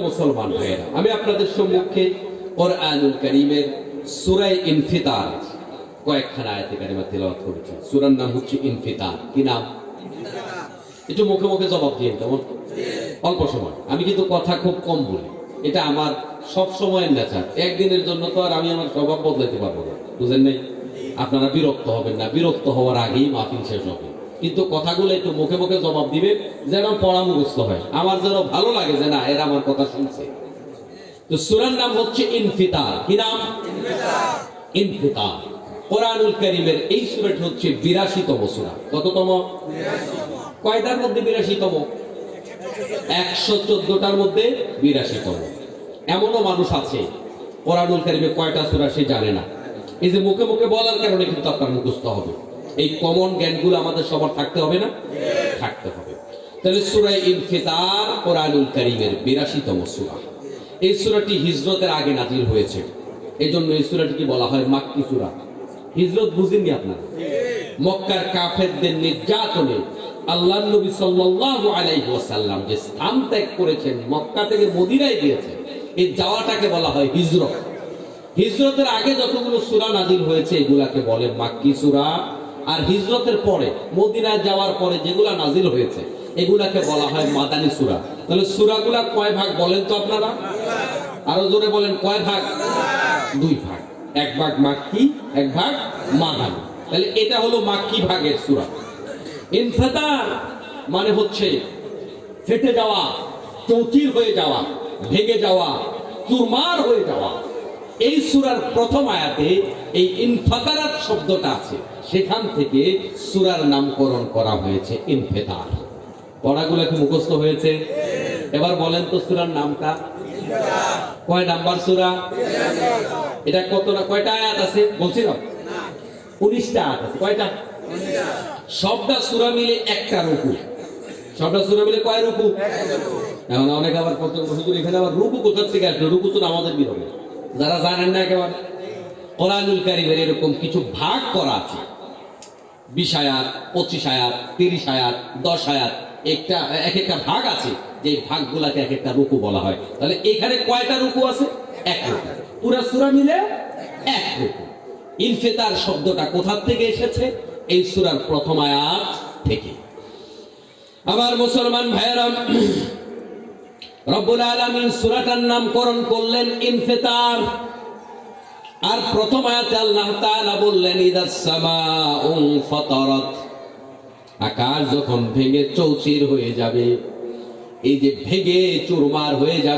মুসলমান ভাইয়েরা, আমি আপনাদের সম্মুখে কোরআনুল কারীমের সূরা ইনফিতার কয়েকখানা আয়াতে কারিমা তেলাওয়াত করেছি। সূরার নাম হচ্ছে ইনফিতার। কি নাম? একটু মুখে মুখে জবাব দিয়ে তেমন অল্প সময়। আমি কিন্তু কথা খুব কম বলি, এটা আমার সব সময়ের নেচার। একদিনের জন্য তো আর আমি আমার স্বভাব বদলাতে পারবো না, বুঝেন নাই? আপনারা বিরক্ত হবেন না, বিরক্ত হওয়ার আগেই মাহফিল শেষ হবে। কিন্তু কথাগুলো একটু মুখে মুখে জবাব দিবেন, যেন পড়া মুখস্থ হয়, আমার যেন ভালো লাগে যে না এরা আমার কথা শুনছে। তো সূরার নাম হচ্ছে ইনফিতার। কি নাম? ইনফিতার। কোরআনুল কারীমের এই সূরাটি হচ্ছে ৮২তম সূরা। কততম? কয়টার মধ্যে ৮২তম? ১১৪টার মধ্যে ৮২তম। এমনও মানুষ আছে কোরআনুল কারীমে কয়টা সূরা সে জানে না। এই যে মুখে মুখে বলার কারণে কিন্তু আপনার মুখস্থ হবে। এই কমন জ্ঞানগুলো আমাদের সবার থাকতে হবে না? থাকতে হবে। তাহলে সূরা ইনফিতার কোরআনুল কারীমের ৮২তম সূরা। এই সূরাটি হিজরতের আগে নাযিল হয়েছে, এই জন্য এই সূরাটিকে বলা হয় মাক্কি সূরা। হিজরত বুঝেননি আপনারা? মক্কার কাফেরদের নির্যাতনে আল্লাহর নবী সাল্লাল্লাহু আলাইহি ওয়াসাল্লাম যে স্থান ত্যাগ করেছেন, মক্কা থেকে মদিনায় গিয়েছেন, এই যাওয়াটাকে বলা হয় হিজরত। হিজরতের আগে যতগুলো সূরা নাযিল হয়েছে এগুলাকে বলে মাক্কি সূরা, আর হিজরতের পরে মদিনায় যাওয়ার পরে যেগুলা নাযিল হয়েছে এগুলাকে বলা হয় মাদানী সূরা। তাহলে সূরাগুলা কয় ভাগ বলেন তো আপনারা? আরো জোরে বলেন, কয় ভাগ? 2 ভাগ। এক ভাগ মাক্কি, এক ভাগ মাদানী। তাহলে এটা হলো মাক্কি ভাগের সূরা। ইনফিতার মানে হচ্ছে ফেটে যাওয়া, চৌচির হয়ে যাওয়া, ভেঙে যাওয়া, চুরমার হয়ে যাওয়া। এই সূরার প্রথম আয়াতে এই ইনফিতারাত শব্দটা আছে, সেখান থেকে সূরার নামকরণ করা হয়েছে ইনফিতার। পড়াগুলো কি মুখস্থ হয়েছে? এবার বলেন তো সূরার নামটা কয় নাম্বার সূরা? এটা কয়টা আয়াত আছে বলছিলাম? 19টা আয়াত আছে। কয়টা? সবটা সূরা মিলে একটা রুকু। সবটা সূরা মিলে কয় রুকু? এখন অনেক আবার হুজুর এখানে আবার রুকু কোথা থেকে আসলো? রুকু তো আমাদের বিরোধী, যারা জানেন না একেবারে। কোরআনুল কারীমের এরকম কিছু ভাগ করা আছে, 20 আয়াত, 25 আয়াত, 30 আয়াত, 10 আয়াত, এক একটা ভাগ আছে, যে ভাগগুলাকে এক একটা রুকু বলা হয়। তাহলে এখানে কয়টা রুকু আছে? এক রুকু। পুরা সূরা মিলে এক রুকু। ইনফিতার শব্দটা কোথা থেকে এসেছে? এই সূরার প্রথম আয়াত থেকে। আমার মুসলমান ভাইয়েরা, রব্বুল আলামিন সূরাটার নামকরণ করলেন ইনফিতার। আর প্রথম আয়াতে আল্লাহ তাআলা বললেন ইদাস সামাউ ফাতারাত, আকাশ যখন ভেঙে চৌচির হয়ে যাবে, এই যে ভেঙে চুরমার হয়ে যাবে